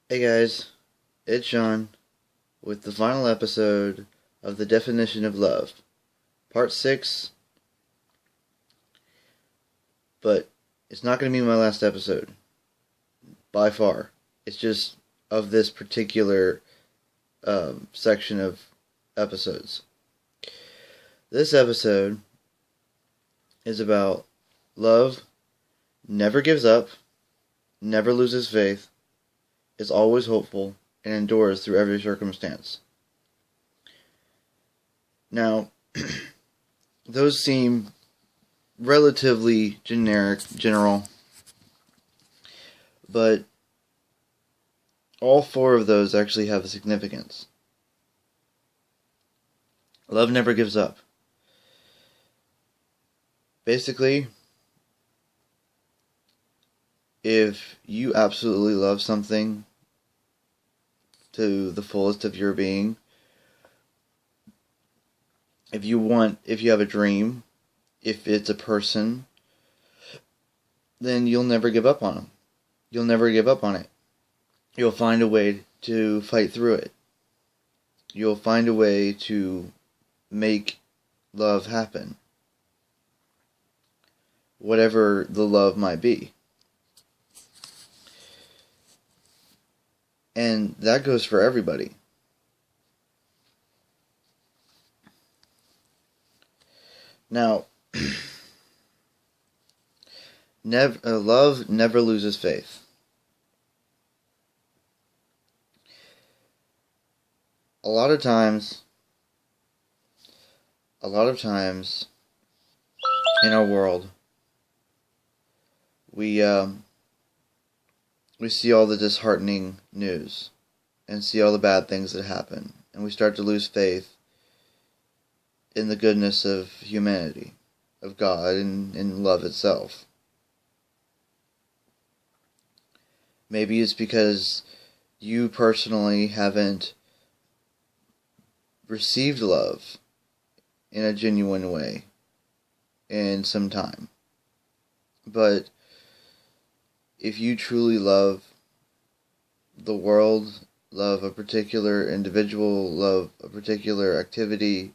Hey guys, it's Sean with the final episode of The Definition of Love, Part 6, but it's not going to be my last episode, by far. It's just of this particular section of episodes. This episode is about love never gives up, never loses faith, is always hopeful, and endures through every circumstance. Now, those seem relatively general, but all four of those actually have a significance. Love never gives up. Basically, if you absolutely love something to the fullest of your being, if you have a dream, if it's a person, then you'll never give up on them. You'll never give up on it. You'll find a way to fight through it. You'll find a way to make love happen. Whatever the love might be. And that goes for everybody. Now, love never loses faith. A lot of times in our world, we see all the disheartening news and see all the bad things that happen, and we start to lose faith in the goodness of humanity, of God, and in love itself. Maybe it's because you personally haven't received love in a genuine way in some time. But if you truly love the world, love a particular individual, love a particular activity,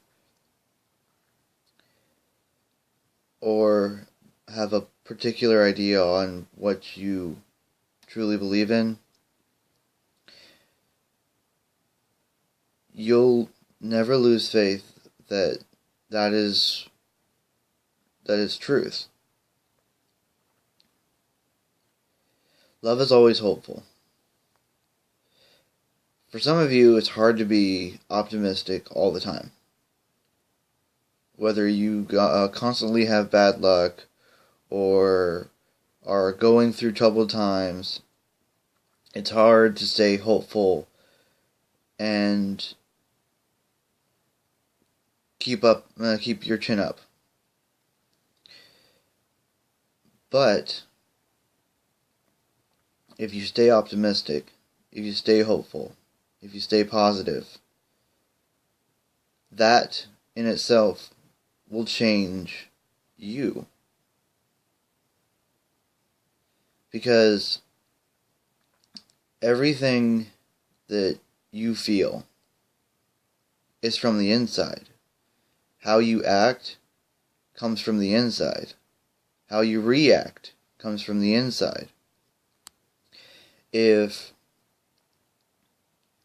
or have a particular idea on what you truly believe in, you'll never lose faith that is truth. Love is always hopeful. For some of you, it's hard to be optimistic all the time. Whether you constantly have bad luck or are going through troubled times, it's hard to stay hopeful and keep your chin up. But if you stay optimistic, if you stay hopeful, if you stay positive, that in itself will change you. Because everything that you feel is from the inside. How you act comes from the inside. How you react comes from the inside. If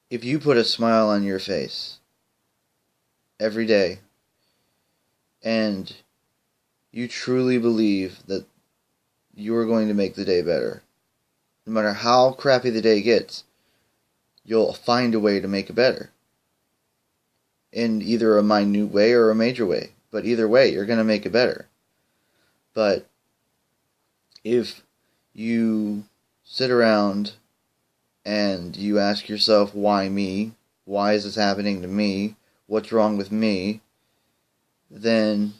you put a smile on your face every day and you truly believe that you are going to make the day better, no matter how crappy the day gets, you'll find a way to make it better. In either a minute way or a major way. But either way, you're going to make it better. But if you sit around and you ask yourself, why me? Why is this happening to me? What's wrong with me? Then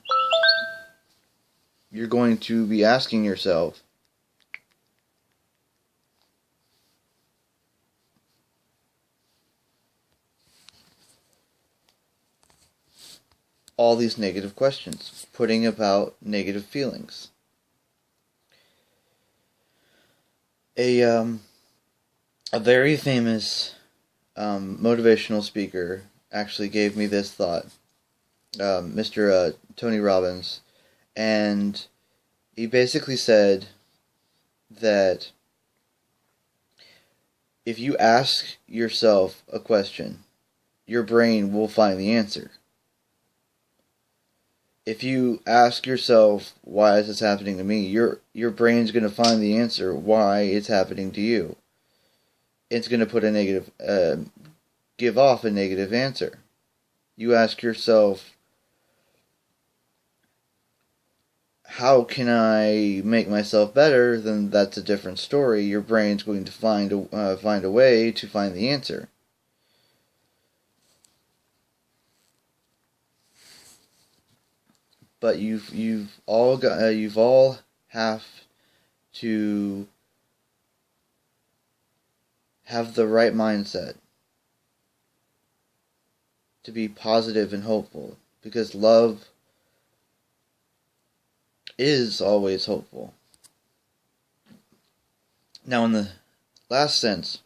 you're going to be asking yourself, all these negative questions, putting about negative feelings. A A very famous motivational speaker actually gave me this thought, Mr. Tony Robbins, and he basically said that if you ask yourself a question, your brain will find the answer. If you ask yourself, why is this happening to me, your brain's going to find the answer why it's happening to you. It's going to put a negative, give off a negative answer. You ask yourself, how can I make myself better? Then that's a different story. Your brain's going to find a way to find the answer. But you've all have to have the right mindset to be positive and hopeful, because love is always hopeful. Now, in the last sense,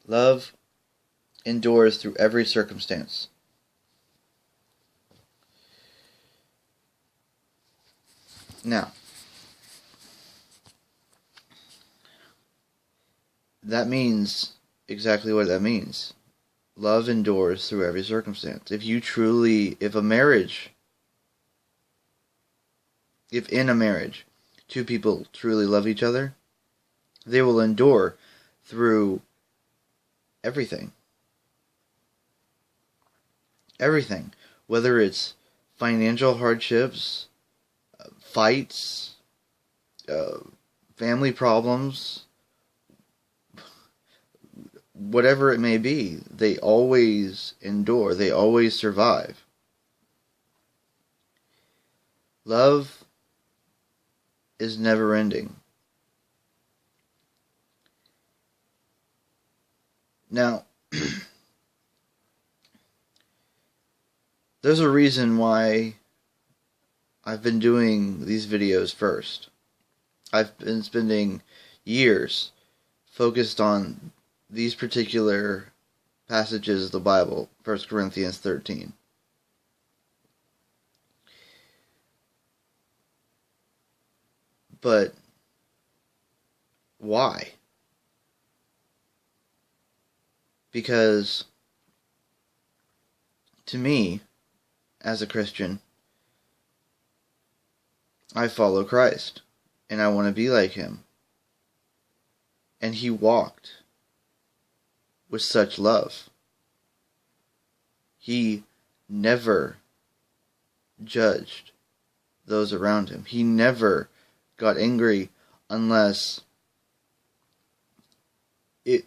love endures through every circumstance. Now, that means exactly what that means. Love endures through every circumstance. If in a marriage, two people truly love each other, they will endure through everything. Everything. Whether it's financial hardships, fights, family problems, whatever it may be, they always endure. They always survive. Love is never ending. Now, there's a reason why I've been doing these videos first. I've been spending years focused on these particular passages of the Bible, 1 Corinthians 13. But why? Because to me, as a Christian, I follow Christ, and I want to be like Him. And He walked with such love. He never judged those around Him. He never got angry unless it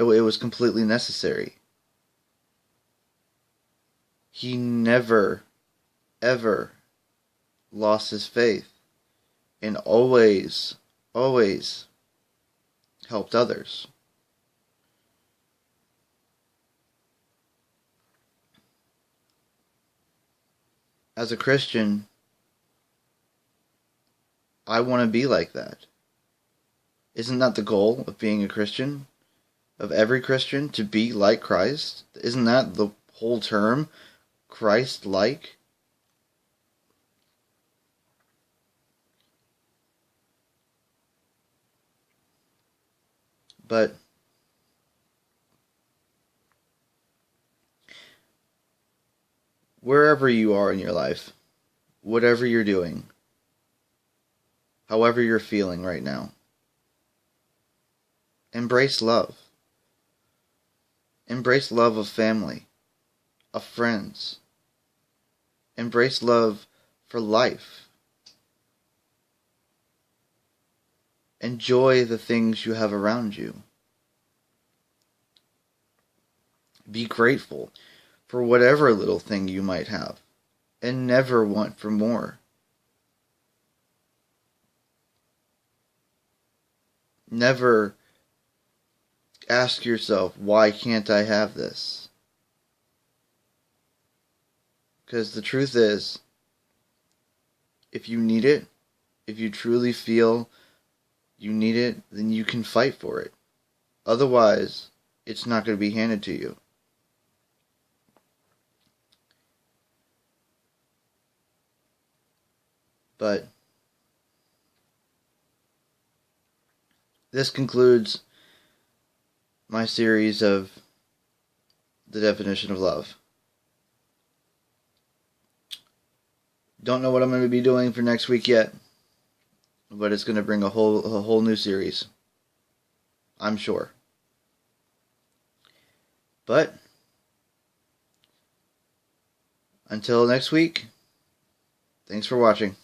was completely necessary. He never, ever lost His faith, and always helped others. As a Christian, I want to be like that. Isn't that the goal of being a Christian? Of every Christian, to be like Christ? Isn't that the whole term? Christ-like? But wherever you are in your life, whatever you're doing, however you're feeling right now, embrace love. Embrace love of family, of friends. Embrace love for life. Enjoy the things you have around you. Be grateful for whatever little thing you might have, and never want for more. Never ask yourself, why can't I have this? Because the truth is, if you need it, if you truly feel you need it, then you can fight for it. Otherwise, it's not going to be handed to you. But this concludes my series of the definition of love. Don't know what I'm going to be doing for next week yet, but it's going to bring a whole new series, I'm sure. But until next week, thanks for watching.